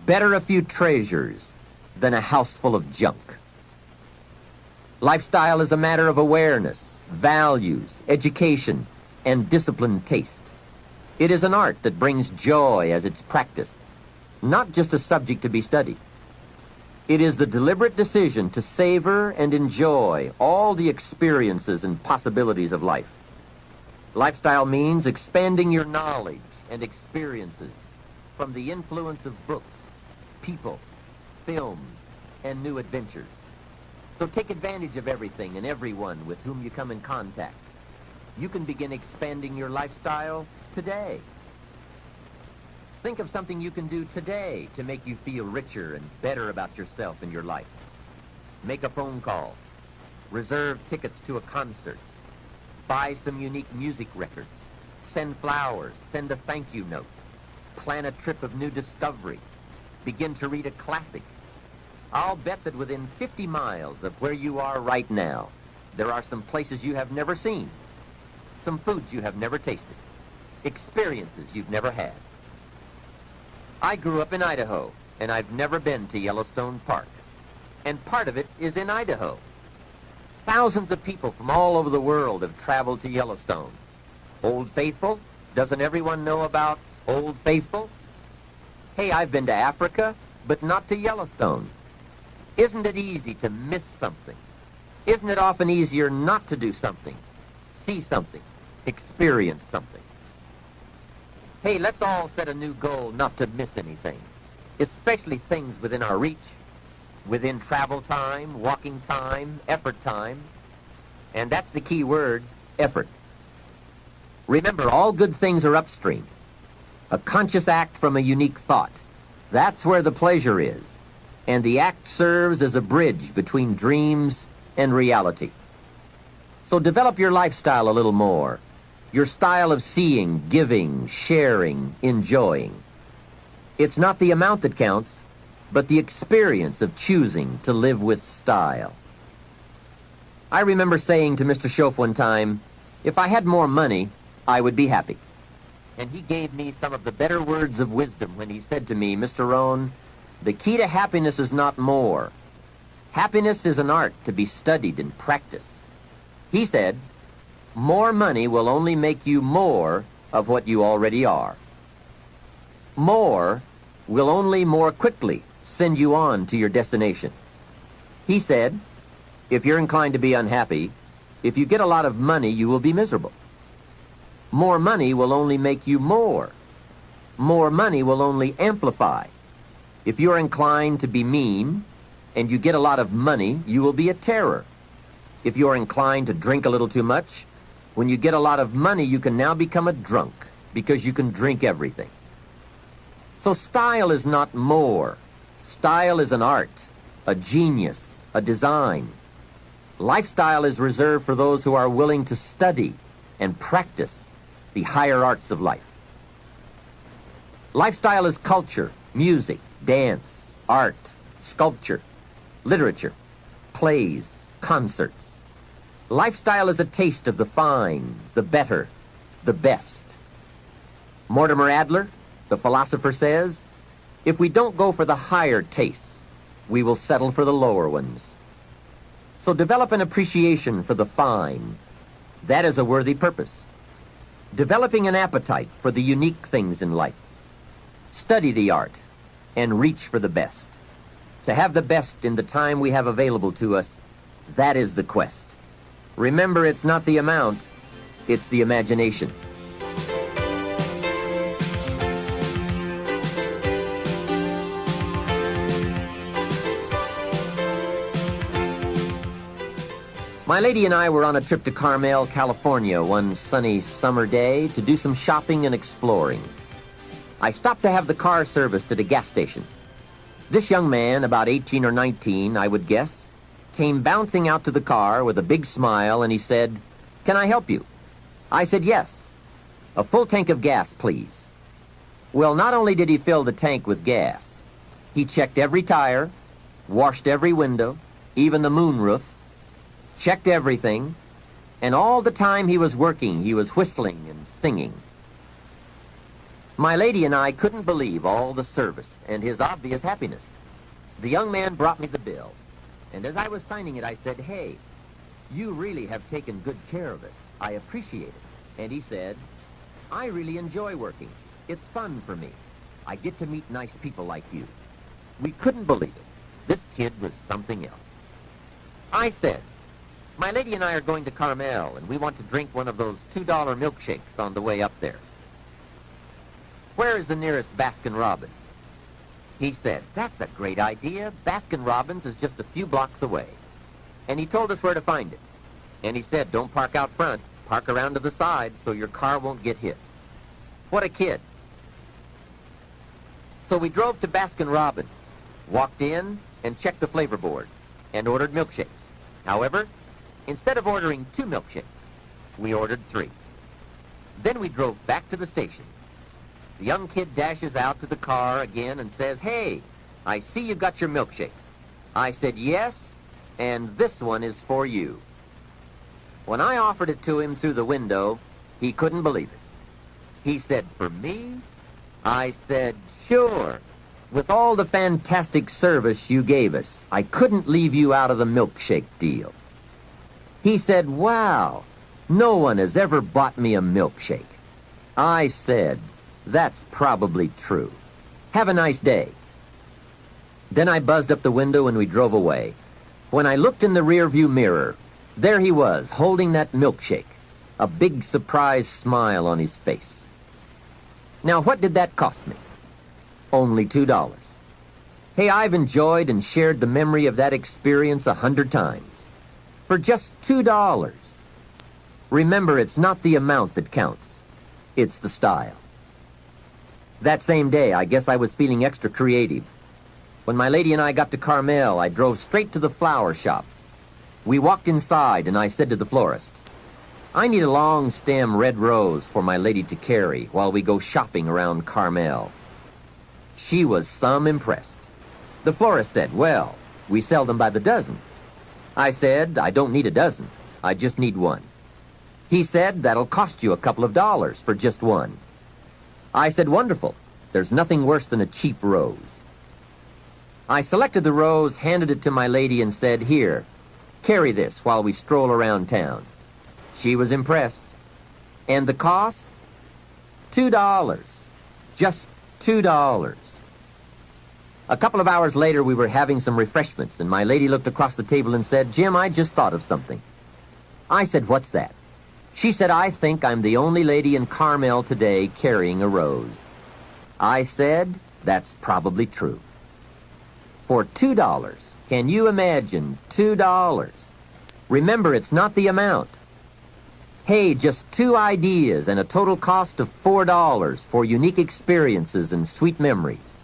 Better a few treasures than a house full of junk. Lifestyle is a matter of awareness, values, education, and disciplined taste. It is an art that brings joy as it's practiced, not just a subject to be studied. It is the deliberate decision to savor and enjoy all the experiences and possibilities of life. Lifestyle means expanding your knowledge and experiences from the influence of books, people, films, and new adventures. So take advantage of everything and everyone with whom you come in contact. You can begin expanding your lifestyle today. Think of something you can do today to make you feel richer and better about yourself and your life. Make a phone call. Reserve tickets to a concert. Buy some unique music records. Send flowers. Send a thank you note. Plan a trip of new discovery. Begin to read a classic. I'll bet that within 50 miles of where you are right now, there are some places you have never seen, some foods you have never tasted, experiences you've never had. I grew up in Idaho, and I've never been to Yellowstone Park. And part of it is in Idaho. Thousands of people from all over the world have traveled to Yellowstone. Old Faithful? Doesn't everyone know about Old Faithful? Hey, I've been to Africa, but not to Yellowstone. Isn't it easy to miss something? Isn't it often easier not to do something, see something, experience something? Hey, let's all set a new goal not to miss anything, especially things within our reach, within travel time, walking time, effort time. And that's the key word, effort. Remember, all good things are upstream. A conscious act from a unique thought. That's where the pleasure is. And the act serves as a bridge between dreams and reality. So develop your lifestyle a little more. Your style of seeing, giving, sharing, enjoying. It's not the amount that counts, but the experience of choosing to live with style. I remember saying to Mr. Schoaf one time, if I had more money, I would be happy. And he gave me some of the better words of wisdom when he said to me, Mr. Rohn, the key to happiness is not more. Happiness is an art to be studied and practiced. He said, more money will only make you more of what you already are. More will only more quickly send you on to your destination. He said, if you're inclined to be unhappy, if you get a lot of money, you will be miserable. More money will only make you more. More money will only amplify. If you're inclined to be mean and you get a lot of money, you will be a terror. If you're inclined to drink a little too much, when you get a lot of money, you can now become a drunk because you can drink everything. So style is not more. Style is an art, a genius, a design. Lifestyle is reserved for those who are willing to study and practice the higher arts of life. Lifestyle is culture, music, dance, art, sculpture, literature, plays, concerts. Lifestyle is a taste of the fine, the better, the best. Mortimer Adler, the philosopher, says, if we don't go for the higher tastes, we will settle for the lower ones. So develop an appreciation for the fine. That is a worthy purpose. Developing an appetite for the unique things in life. Study the art and reach for the best. To have the best in the time we have available to us, that is the quest. Remember, it's not the amount, it's the imagination. My lady and I were on a trip to Carmel, California one sunny summer day to do some shopping and exploring. I stopped to have the car serviced at a gas station. This young man, about 18 or 19, I would guess, came bouncing out to the car with a big smile, and he said, "Can I help you?" I said, "Yes. A full tank of gas, please." Well, not only did he fill the tank with gas, he checked every tire, washed every window, even the moonroof, checked everything, and all the time he was working, he was whistling and singing. My lady and I couldn't believe all the service and his obvious happiness. The young man brought me the bill, and as I was signing it, I said, "Hey, you really have taken good care of us. I appreciate it." And he said, "I really enjoy working. It's fun for me. I get to meet nice people like you." We couldn't believe it. This kid was something else. I said, "My lady and I are going to Carmel, and we want to drink one of those $2 milkshakes on the way up there. Where is the nearest Baskin-Robbins?" He said, "That's a great idea. Baskin-Robbins is just a few blocks away." And he told us where to find it. And he said, "Don't park out front. Park around to the side so your car won't get hit." What a kid. So we drove to Baskin-Robbins, walked in, and checked the flavor board, and ordered milkshakes. However, instead of ordering 2 milkshakes, we ordered 3. Then we drove back to the station. The young kid dashes out to the car again and says, "Hey, I see you got your milkshakes." I said, "Yes, and this one is for you." When I offered it to him through the window, he couldn't believe it. He said, "For me?" I said, "Sure. With all the fantastic service you gave us, I couldn't leave you out of the milkshake deal." He said, "Wow, no one has ever bought me a milkshake." I said, "That's probably true. Have a nice day." Then I buzzed up the window and we drove away. When I looked in the rearview mirror, there he was, holding that milkshake, a big surprised smile on his face. Now, what did that cost me? Only $2. Hey, I've enjoyed and shared the memory of that experience 100 times. For just $2. Remember, it's not the amount that counts. It's the style. That same day, I guess I was feeling extra creative. When my lady and I got to Carmel, I drove straight to the flower shop. We walked inside, and I said to the florist, "I need a long stem red rose for my lady to carry while we go shopping around Carmel." She was some impressed. The florist said, "Well, we sell them by the dozen." I said, "I don't need a dozen. I just need one." He said, "That'll cost you a couple of dollars for just one." I said, "Wonderful. There's nothing worse than a cheap rose." I selected the rose, handed it to my lady, and said, "Here, carry this while we stroll around town." She was impressed. And the cost? $2. Just $2. A couple of hours later, we were having some refreshments, and my lady looked across the table and said, "Jim, I just thought of something." I said, "What's that?" She said, "I think I'm the only lady in Carmel today carrying a rose." I said, "That's probably true." For $2, can you imagine $2? Remember, it's not the amount. Hey, just 2 ideas and a total cost of $4 for unique experiences and sweet memories.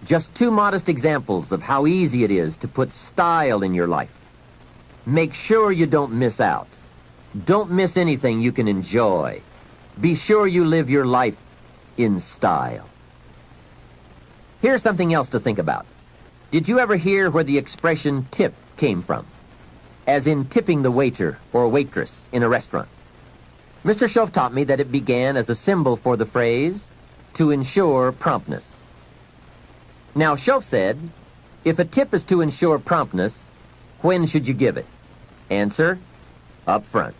Just 2 modest examples of how easy it is to put style in your life. Make sure you don't miss out. Don't miss anything you can enjoy. Be sure you live your life in style. Here's something else to think about. Did you ever hear where the expression tip came from? As in tipping the waiter or waitress in a restaurant. Mr. Schoaf taught me that it began as a symbol for the phrase, "to ensure promptness." Now, Schoaf said, if a tip is to ensure promptness, when should you give it? Answer, up front.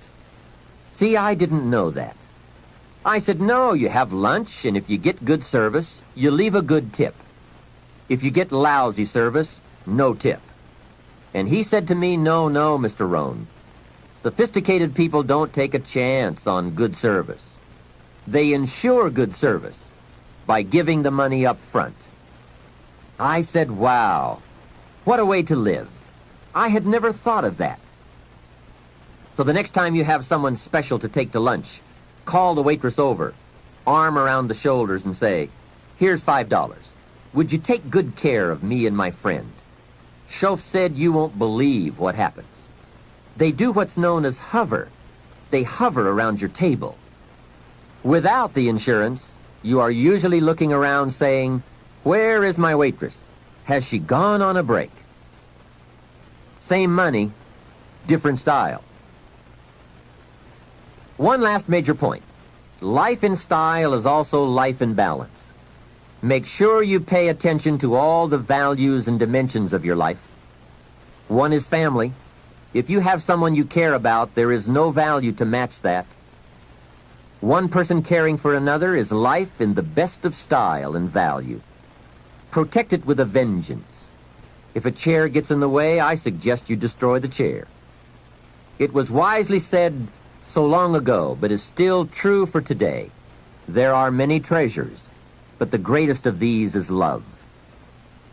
See, I didn't know that. I said, no, you have lunch, and if you get good service, you leave a good tip. If you get lousy service, no tip. And he said to me, no, Mr. Rohn. Sophisticated people don't take a chance on good service. They ensure good service by giving the money up front. I said, wow, what a way to live. I had never thought of that. So the next time you have someone special to take to lunch, call the waitress over, arm around the shoulders, and say, here's $5. Would you take good care of me and my friend? Schoaf said you won't believe what happens. They do what's known as hover. They hover around your table. Without the insurance, you are usually looking around saying, where is my waitress? Has she gone on a break? Same money, different style. One last major point. Life in style is also life in balance. Make sure you pay attention to all the values and dimensions of your life. One is family. If you have someone you care about, there is no value to match that. One person caring for another is life in the best of style and value. Protect it with a vengeance. If a chair gets in the way, I suggest you destroy the chair. It was wisely said so long ago, but is still true for today. There are many treasures, but the greatest of these is love.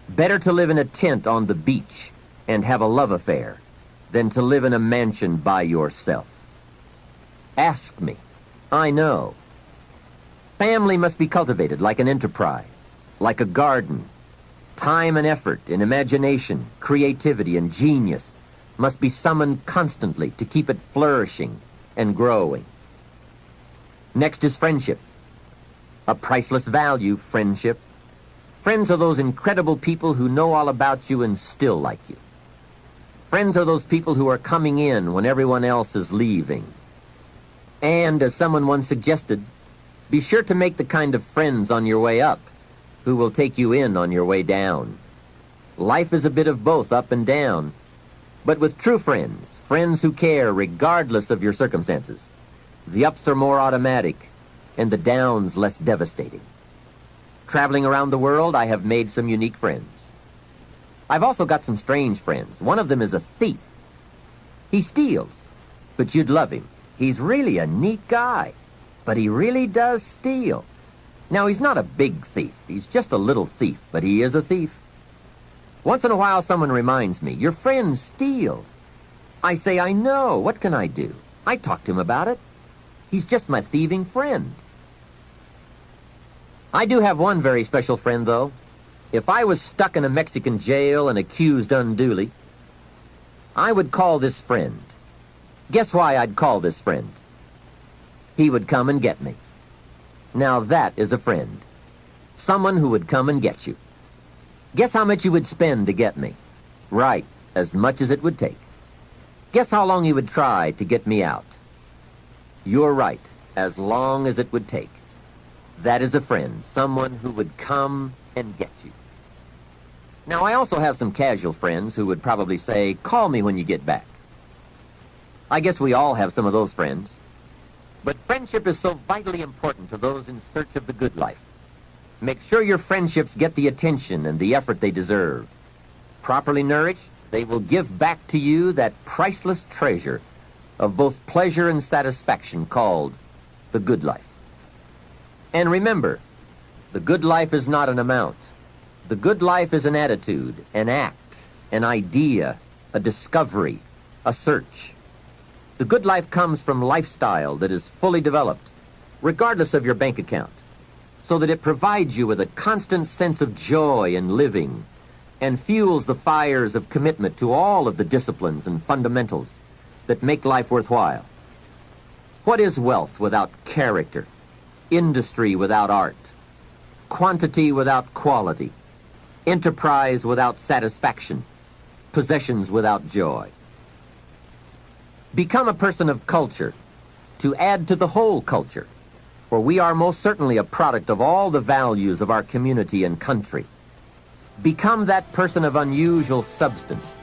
Better to live in a tent on the beach and have a love affair than to live in a mansion by yourself. Ask me. I know. Family must be cultivated like an enterprise, like a garden. Time and effort and imagination, creativity and genius must be summoned constantly to keep it flourishing and growing. Next is friendship. A priceless value, friendship. Friends are those incredible people who know all about you and still like you. Friends are those people who are coming in when everyone else is leaving. And, as someone once suggested, be sure to make the kind of friends on your way up who will take you in on your way down. Life is a bit of both up and down, but with true friends, friends who care regardless of your circumstances, the ups are more automatic and the downs less devastating. Traveling around the world, I have made some unique friends. I've also got some strange friends. One of them is a thief. He steals, but you'd love him. He's really a neat guy, but he really does steal. Now, he's not a big thief. He's just a little thief, but he is a thief. Once in a while, someone reminds me, your friend steals. I say, I know. What can I do? I talk to him about it. He's just my thieving friend. I do have one very special friend, though. If I was stuck in a Mexican jail and accused unduly, I would call this friend. Guess why I'd call this friend? He would come and get me. Now that is a friend. Someone who would come and get you. Guess how much you would spend to get me? Right, as much as it would take. Guess how long you would try to get me out? You're right, as long as it would take. That is a friend, someone who would come and get you. Now, I also have some casual friends who would probably say, call me when you get back. I guess we all have some of those friends. But friendship is so vitally important to those in search of the good life. Make sure your friendships get the attention and the effort they deserve. Properly nourished, they will give back to you that priceless treasure of both pleasure and satisfaction called the good life. And remember, the good life is not an amount. The good life is an attitude, an act, an idea, a discovery, a search. The good life comes from lifestyle that is fully developed, regardless of your bank account, so that it provides you with a constant sense of joy in living and fuels the fires of commitment to all of the disciplines and fundamentals that make life worthwhile. What is wealth without character? Industry without art? Quantity without quality? Enterprise without satisfaction? Possessions without joy? Become a person of culture to add to the whole culture, for we are most certainly a product of all the values of our community and country. Become that person of unusual substance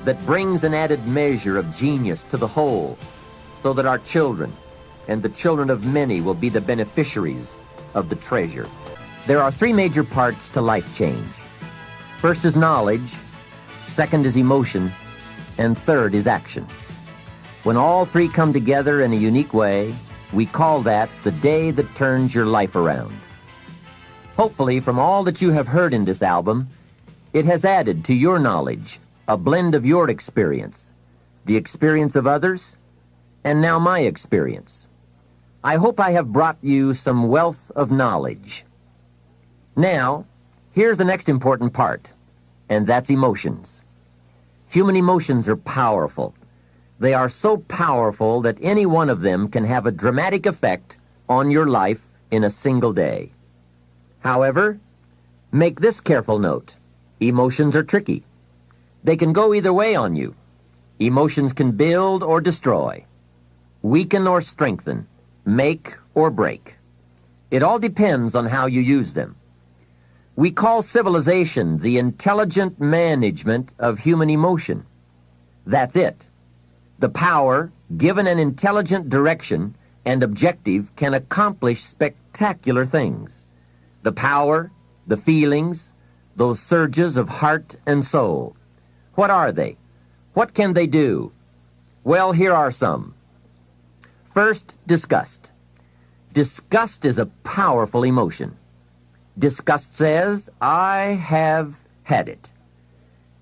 that brings an added measure of genius to the whole, so that our children and the children of many will be the beneficiaries of the treasure. There are three major parts to life change. First is knowledge, second is emotion, and third is action. When all three come together in a unique way, we call that the day that turns your life around. Hopefully, from all that you have heard in this album, it has added to your knowledge a blend of your experience, the experience of others, and now my experience. I hope I have brought you some wealth of knowledge. Now, here's the next important part, and that's emotions. Human emotions are powerful. They are so powerful that any one of them can have a dramatic effect on your life in a single day. However, make this careful note. Emotions are tricky. They can go either way on you. Emotions can build or destroy, weaken or strengthen, make or break. It all depends on how you use them. We call civilization the intelligent management of human emotion. That's it. The power, given an intelligent direction and objective, can accomplish spectacular things. The power, the feelings, those surges of heart and soul. What are they? What can they do? Well, here are some. First, disgust. Disgust is a powerful emotion. Disgust says, I have had it.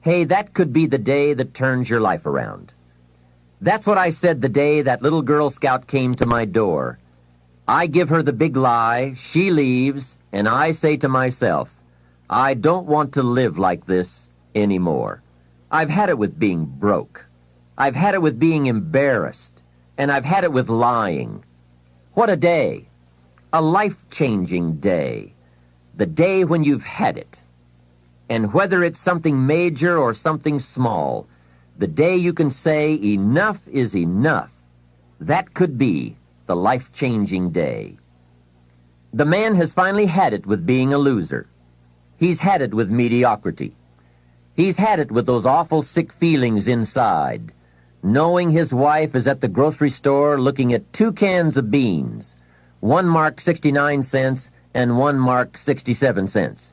Hey, that could be the day that turns your life around. That's what I said the day that little Girl Scout came to my door. I give her the big lie, she leaves, and I say to myself, I don't want to live like this anymore. I've had it with being broke. I've had it with being embarrassed. And I've had it with lying. What a day. A life-changing day. The day when you've had it. And whether it's something major or something small, the day you can say enough is enough, that could be the life-changing day. The man has finally had it with being a loser. He's had it with mediocrity. He's had it with those awful sick feelings inside, knowing his wife is at the grocery store looking at 2 cans of beans, one marked 69 cents and one marked 67 cents.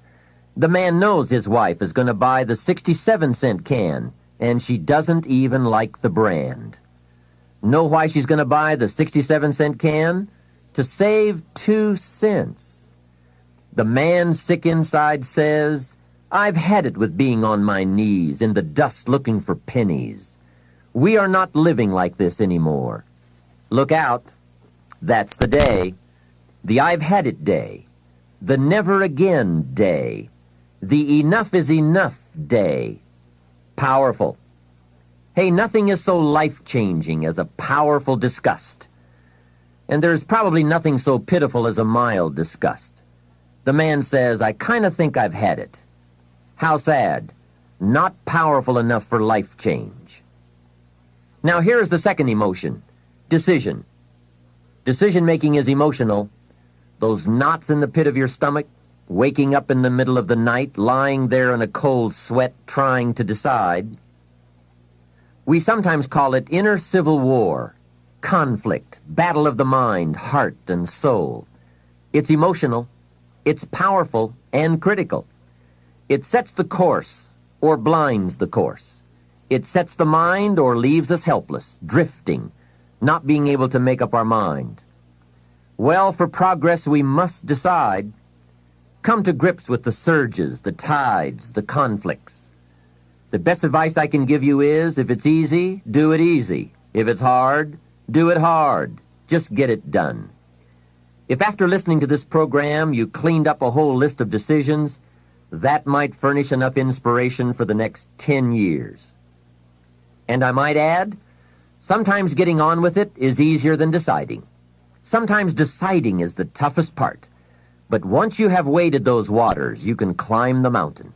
The man knows his wife is going to buy the 67-cent can, and she doesn't even like the brand. Know why she's going to buy the 67-cent can? To save 2 cents. The man sick inside says, I've had it with being on my knees in the dust looking for pennies. We are not living like this anymore. Look out. That's the day. The I've had it day. The never again day. The enough is enough day. Powerful. Hey, nothing is so life-changing as a powerful disgust. And there's probably nothing so pitiful as a mild disgust. The man says, I kind of think I've had it. How sad. Not powerful enough for life change. Now here's the second emotion, decision. Decision-making is emotional. Those knots in the pit of your stomach, waking up in the middle of the night, lying there in a cold sweat, trying to decide. We sometimes call it inner civil war, conflict, battle of the mind, heart, and soul. It's emotional, it's powerful, and critical. It sets the course or blinds the course. It sets the mind or leaves us helpless, drifting, not being able to make up our mind. Well, for progress we must decide. Come to grips with the surges, the tides, the conflicts. The best advice I can give you is, if it's easy, do it easy. If it's hard, do it hard. Just get it done. If after listening to this program you cleaned up a whole list of decisions, that might furnish enough inspiration for the next 10 years. And I might add, sometimes getting on with it is easier than deciding. Sometimes deciding is the toughest part. But once you have waded those waters, you can climb the mountain.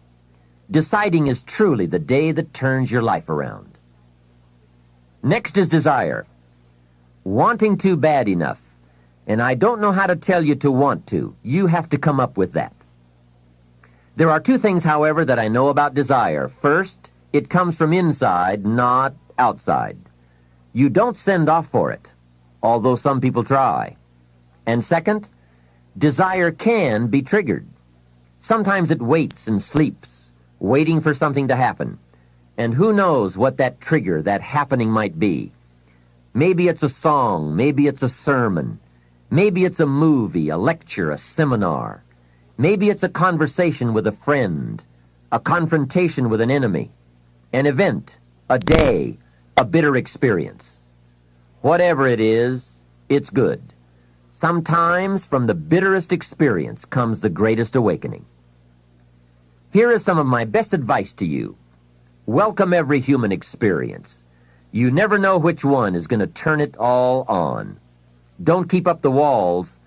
Deciding is truly the day that turns your life around. Next is desire. Wanting to bad enough. And I don't know how to tell you to want to. You have to come up with that. There are 2 things, however, that I know about desire. First, it comes from inside, not outside. You don't send off for it, although some people try. And second, desire can be triggered. Sometimes it waits and sleeps, waiting for something to happen. And who knows what that trigger, that happening might be. Maybe it's a song, maybe it's a sermon, maybe it's a movie, a lecture, a seminar. Maybe it's a conversation with a friend, a confrontation with an enemy, an event, a day, a bitter experience. Whatever it is, it's good. Sometimes from the bitterest experience comes the greatest awakening. Here is some of my best advice to you. Welcome every human experience. You never know which one is going to turn it all on. Don't keep up the walls.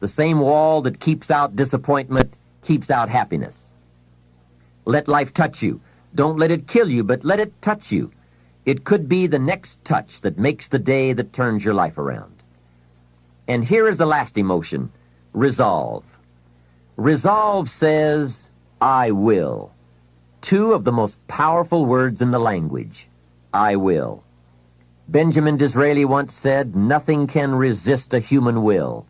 The same wall that keeps out disappointment keeps out happiness. Let life touch you. Don't let it kill you, but let it touch you. It could be the next touch that makes the day that turns your life around. And here is the last emotion, resolve. Resolve says, I will. Two of the most powerful words in the language, I will. Benjamin Disraeli once said, nothing can resist a human will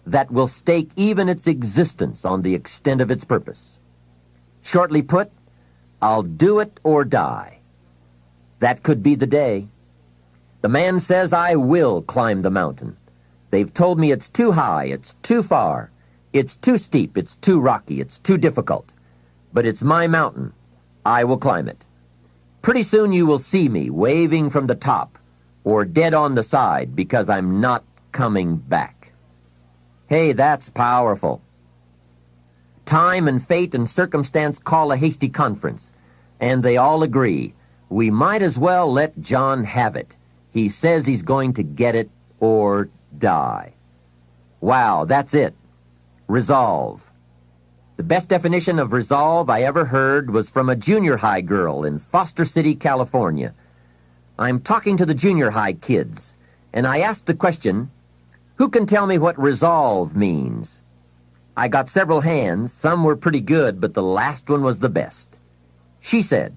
that will stake even its existence on the extent of its purpose. Shortly put, I'll do it or die. That could be the day. The man says, I will climb the mountain. They've told me it's too high, it's too far, it's too steep, it's too rocky, it's too difficult. But it's my mountain. I will climb it. Pretty soon you will see me waving from the top or dead on the side because I'm not coming back. Hey, that's powerful. Time and fate and circumstance call a hasty conference, and they all agree. We might as well let John have it. He says he's going to get it or die. Wow, that's it. Resolve. The best definition of resolve I ever heard was from a junior high girl in Foster City, California. I'm talking to the junior high kids, and I asked the question, who can tell me what resolve means? I got several hands. Some were pretty good, but the last one was the best. She said,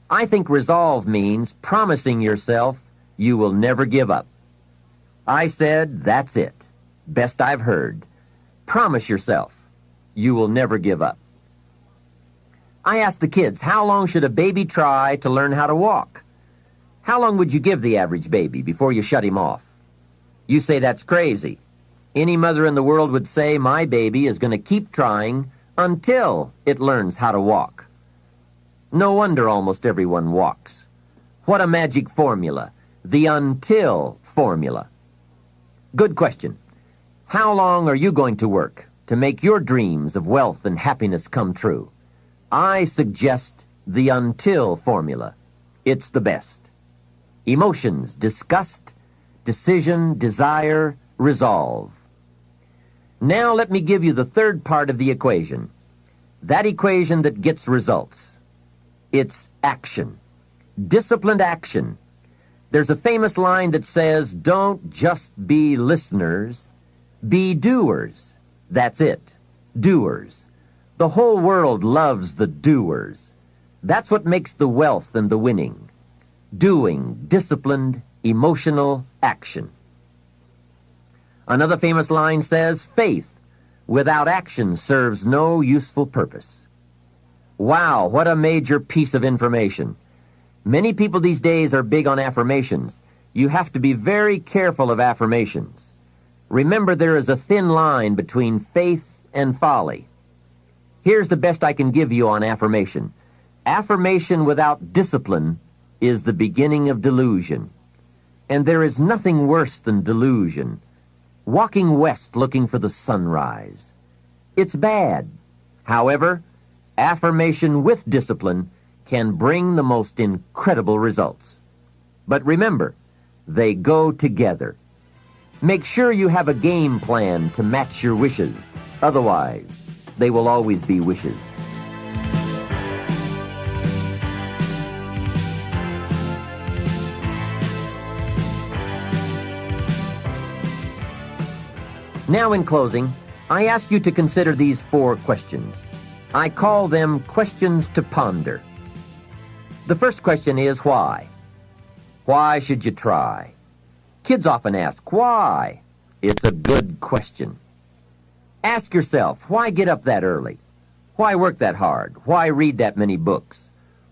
I think resolve means promising yourself you will never give up. I said, that's it. Best I've heard. Promise yourself you will never give up. I asked the kids, how long should a baby try to learn how to walk? How long would you give the average baby before you shut him off? You say that's crazy. Any mother in the world would say my baby is going to keep trying until it learns how to walk. No wonder almost everyone walks. What a magic formula. The until formula. Good question. How long are you going to work to make your dreams of wealth and happiness come true? I suggest the until formula. It's the best. Emotions, disgust, decision, desire, resolve. Now let me give you the third part of the equation. That equation that gets results. It's action. Disciplined action. There's a famous line that says, don't just be listeners, be doers. That's it. Doers. The whole world loves the doers. That's what makes the wealth and the winning. Doing, disciplined, emotional action. Another famous line says, faith without action serves no useful purpose. Wow, what a major piece of information. Many people these days are big on affirmations. You have to be very careful of affirmations. Remember, there is a thin line between faith and folly. Here's the best I can give you on affirmation. Affirmation without discipline is the beginning of delusion. And there is nothing worse than delusion. Walking west looking for the sunrise. It's bad. However, affirmation with discipline can bring the most incredible results. But remember, they go together. Make sure you have a game plan to match your wishes. Otherwise, they will always be wishes. Now, in closing, I ask you to consider these 4 questions. I call them questions to ponder. The first question is why? Why should you try? Kids often ask, why? It's a good question. Ask yourself, why get up that early? Why work that hard? Why read that many books?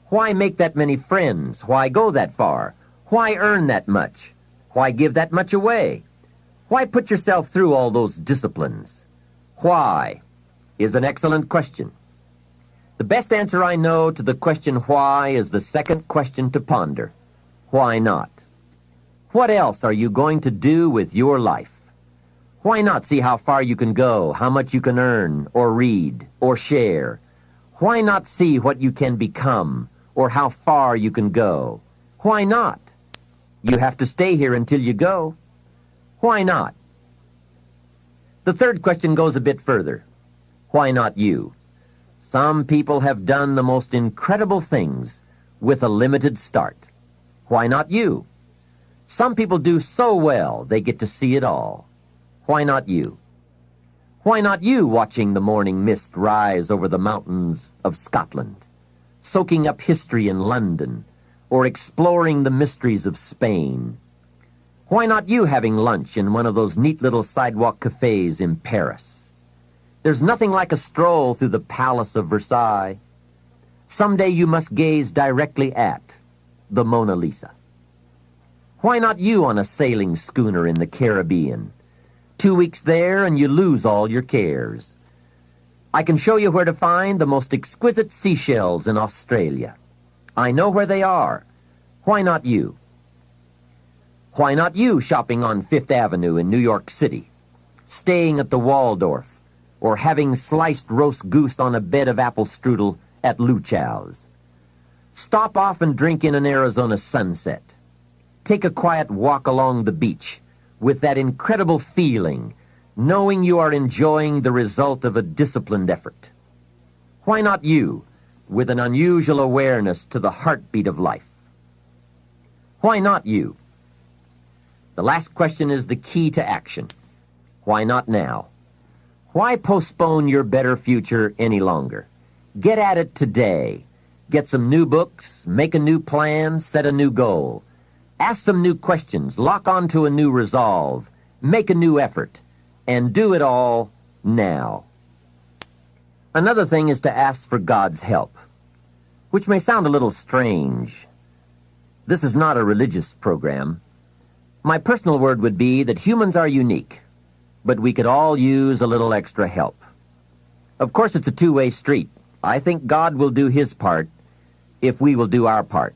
Why make that many friends? Why go that far? Why earn that much? Why give that much away? Why put yourself through all those disciplines? Why is an excellent question. The best answer I know to the question why is the second question to ponder. Why not? What else are you going to do with your life? Why not see how far you can go, how much you can earn, or read, or share? Why not see what you can become, or how far you can go? Why not? You have to stay here until you go. Why not? The third question goes a bit further. Why not you? Some people have done the most incredible things with a limited start. Why not you? Some people do so well they get to see it all. Why not you? Why not you watching the morning mist rise over the mountains of Scotland, soaking up history in London, or exploring the mysteries of Spain? Why not you having lunch in one of those neat little sidewalk cafes in Paris? There's nothing like a stroll through the Palace of Versailles. Someday you must gaze directly at the Mona Lisa. Why not you on a sailing schooner in the Caribbean? 2 weeks there and you lose all your cares. I can show you where to find the most exquisite seashells in Australia. I know where they are. Why not you? Why not you shopping on Fifth Avenue in New York City, staying at the Waldorf, or having sliced roast goose on a bed of apple strudel at Luchow's? Stop off and drink in an Arizona sunset. Take a quiet walk along the beach with that incredible feeling, knowing you are enjoying the result of a disciplined effort. Why not you, with an unusual awareness to the heartbeat of life? Why not you? The last question is the key to action. Why not now? Why postpone your better future any longer? Get at it today. Get some new books, make a new plan, set a new goal. Ask some new questions, lock on to a new resolve, make a new effort, and do it all now. Another thing is to ask for God's help, which may sound a little strange. This is not a religious program. My personal word would be that humans are unique, but we could all use a little extra help. Of course, it's a two-way street. I think God will do His part if we will do our part.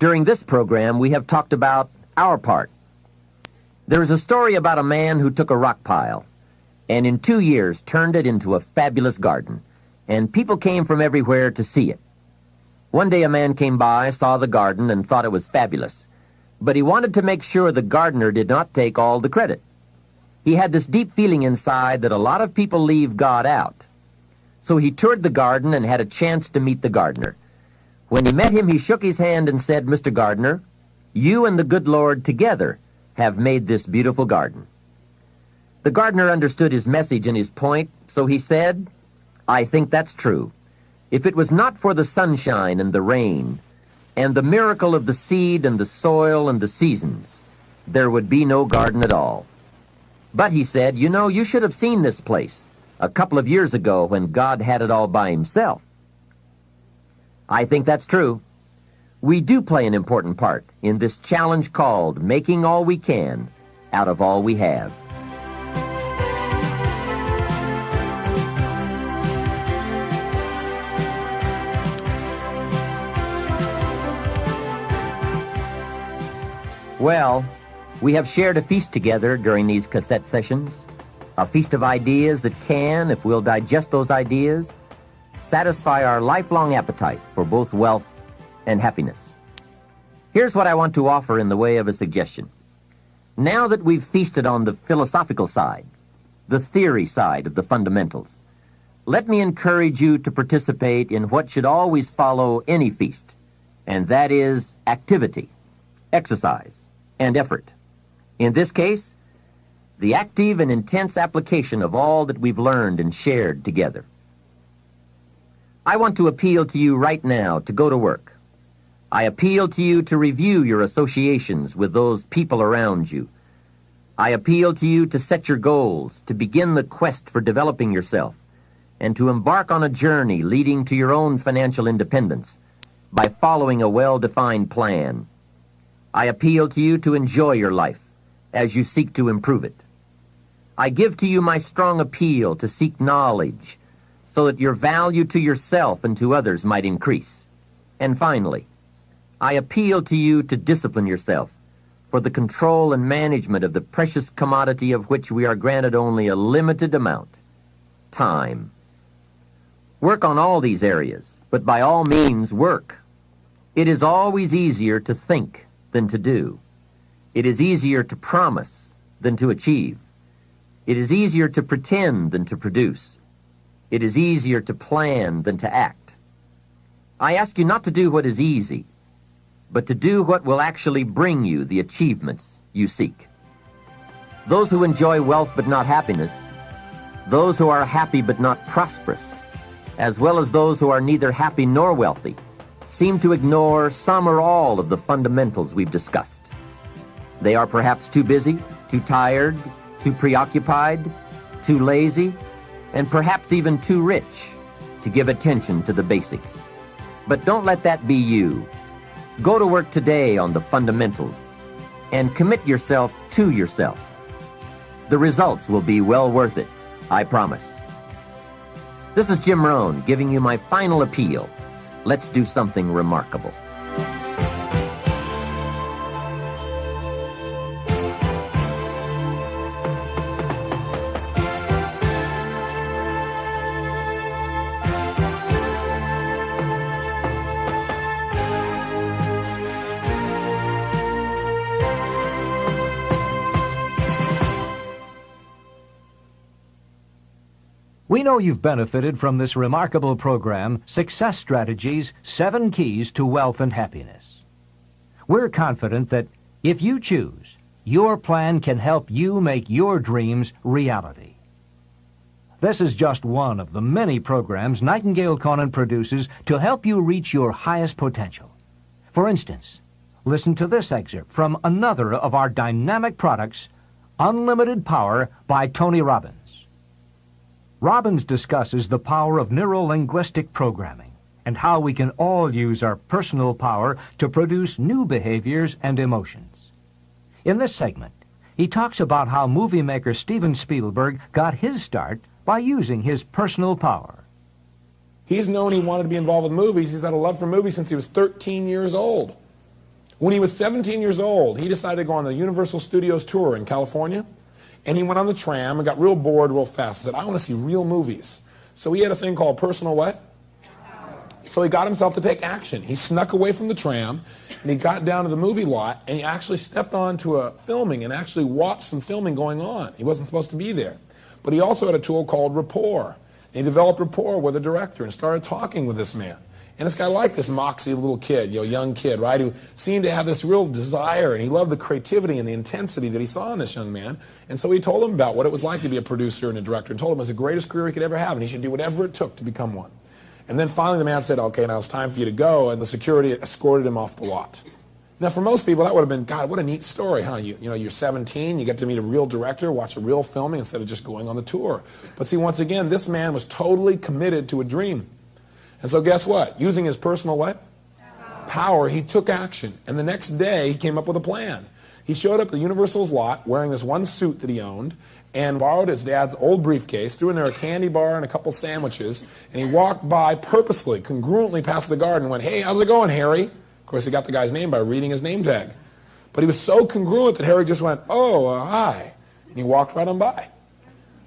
During this program, we have talked about our part. There is a story about a man who took a rock pile and in 2 years turned it into a fabulous garden, and people came from everywhere to see it. One day a man came by, saw the garden, and thought it was fabulous, but he wanted to make sure the gardener did not take all the credit. He had this deep feeling inside that a lot of people leave God out. So he toured the garden and had a chance to meet the gardener. When he met him, he shook his hand and said, "Mr. Gardener, you and the good Lord together have made this beautiful garden." The gardener understood his message and his point, so he said, "I think that's true. If it was not for the sunshine and the rain, and the miracle of the seed and the soil and the seasons, there would be no garden at all. But," he said, "you know, you should have seen this place a couple of years ago when God had it all by Himself." I think that's true. We do play an important part in this challenge called making all we can out of all we have. Well, we have shared a feast together during these cassette sessions, a feast of ideas that can, if we'll digest those ideas, satisfy our lifelong appetite for both wealth and happiness. Here's what I want to offer in the way of a suggestion. Now that we've feasted on the philosophical side, the theory side of the fundamentals, let me encourage you to participate in what should always follow any feast, and that is activity, exercise, and effort. In this case, the active and intense application of all that we've learned and shared together. I want to appeal to you right now to go to work. I appeal to you to review your associations with those people around you. I appeal to you to set your goals, to begin the quest for developing yourself, and to embark on a journey leading to your own financial independence by following a well-defined plan. I appeal to you to enjoy your life as you seek to improve it. I give to you my strong appeal to seek knowledge so that your value to yourself and to others might increase. And finally, I appeal to you to discipline yourself for the control and management of the precious commodity of which we are granted only a limited amount, time. Work on all these areas, but by all means work. It is always easier to think than to do. It is easier to promise than to achieve. It is easier to pretend than to produce. It is easier to plan than to act. I ask you not to do what is easy, but to do what will actually bring you the achievements you seek. those who enjoy wealth but not happiness, those who are happy but not prosperous, as well as those who are neither happy nor wealthy, seem to ignore some or all of the fundamentals we've discussed. They are perhaps too busy, too tired, too preoccupied, too lazy, and perhaps even too rich to give attention to the basics. But don't let that be you. Go to work today on the fundamentals and commit yourself to yourself. The results will be well worth it, I promise. This is Jim Rohn giving you my final appeal. Let's do something remarkable. We know you've benefited from this remarkable program, Success Strategies, 7 Keys to Wealth and Happiness. We're confident that if you choose, your plan can help you make your dreams reality. This is just one of the many programs Nightingale Conant produces to help you reach your highest potential. For instance, listen to this excerpt from another of our dynamic products, Unlimited Power by Tony Robbins. Robbins discusses the power of neuro-linguistic programming and how we can all use our personal power to produce new behaviors and emotions. In this segment, he talks about how movie maker Steven Spielberg got his start by using his personal power. He's known he wanted to be involved with movies. He's had a love for movies since he was 13 years old. When he was 17 years old, he decided to go on the Universal Studios tour in California. And he went on the tram and got real bored real fast. He said, I want to see real movies. So he had a thing called personal what? So he got himself to take action. He snuck away from the tram, and he got down to the movie lot, and he actually stepped onto a filming and actually watched some filming going on. He wasn't supposed to be there. But he also had a tool called rapport. And he developed rapport with the director and started talking with this man. And this guy liked this moxie little kid, young kid, right, who seemed to have this real desire, and he loved the creativity and the intensity that he saw in this young man. And so he told him about what it was like to be a producer and a director, and told him it was the greatest career he could ever have, and he should do whatever it took to become one. And then finally the man said, okay, now it's time for you to go, and the security escorted him off the lot. Now for most people that would have been, God, what a neat story, huh? You're 17, you get to meet a real director, watch a real filming instead of just going on the tour. But see, once again, this man was totally committed to a dream. And so guess what? Using his personal what? Power, he took action. And the next day, he came up with a plan. He showed up at the Universal's lot wearing this one suit that he owned and borrowed his dad's old briefcase, threw in there a candy bar and a couple sandwiches, and he walked by purposely, congruently past the guard and went, hey, how's it going, Harry? Of course, he got the guy's name by reading his name tag. But he was so congruent that Harry just went, oh, hi. And he walked right on by.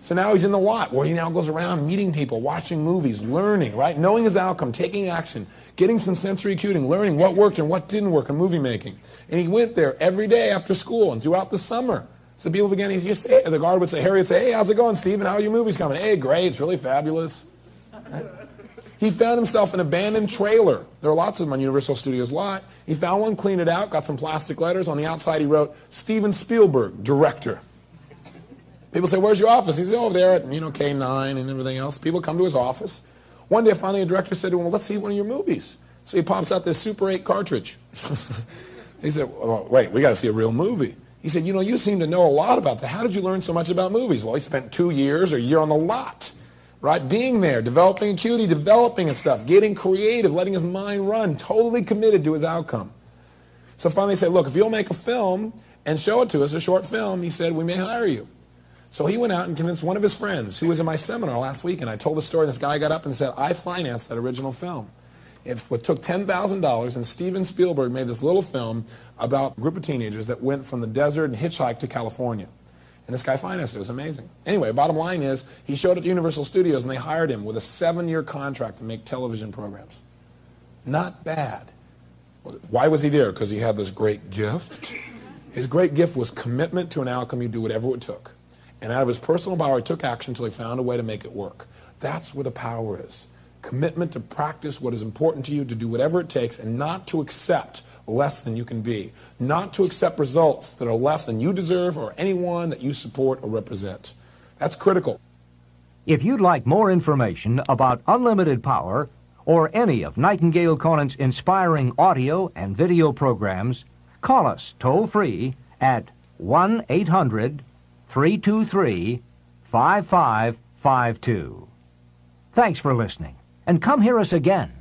So now he's in the lot where he now goes around meeting people, watching movies, learning, right? Knowing his outcome, taking action, getting some sensory acuting, learning what worked and what didn't work in movie making. And he went there every day after school and throughout the summer. So people began, the guard would say, Harry would say, hey, how's it going, Stephen? How are your movies coming? Hey, great, it's really fabulous. Right? He found himself an abandoned trailer. There are lots of them on Universal Studios lot. He found one, cleaned it out, got some plastic letters. On the outside he wrote, Steven Spielberg, director. People say, where's your office? He said, over there at, K9 and everything else. People come to his office. One day, finally, a director said to him, well, let's see one of your movies. So he pops out this Super 8 cartridge. He said, well, wait, we got to see a real movie. He said, you seem to know a lot about that. How did you learn so much about movies? Well, he spent 2 years or a year on the lot, right? Being there, developing acuity, developing and stuff, getting creative, letting his mind run, totally committed to his outcome. So finally he said, look, if you'll make a film and show it to us, a short film, he said, we may hire you. So he went out and convinced one of his friends who was in my seminar last week, and I told the story, and this guy got up and said, I financed that original film. It took $10,000, and Steven Spielberg made this little film about a group of teenagers that went from the desert and hitchhiked to California. And this guy financed it. It was amazing. Anyway, bottom line is, he showed at the Universal Studios, and they hired him with a 7-year contract to make television programs. Not bad. Why was he there? Because he had this great gift. His great gift was commitment to an outcome. He'd do whatever it took. And out of his personal power, he took action until he found a way to make it work. That's where the power is. Commitment to practice what is important to you, to do whatever it takes, and not to accept less than you can be, not to accept results that are less than you deserve or anyone that you support or represent. That's critical. If you'd like more information about unlimited power or any of Nightingale Conant's inspiring audio and video programs, call us toll-free at 1-800-323-5552. Thanks for listening, and come hear us again.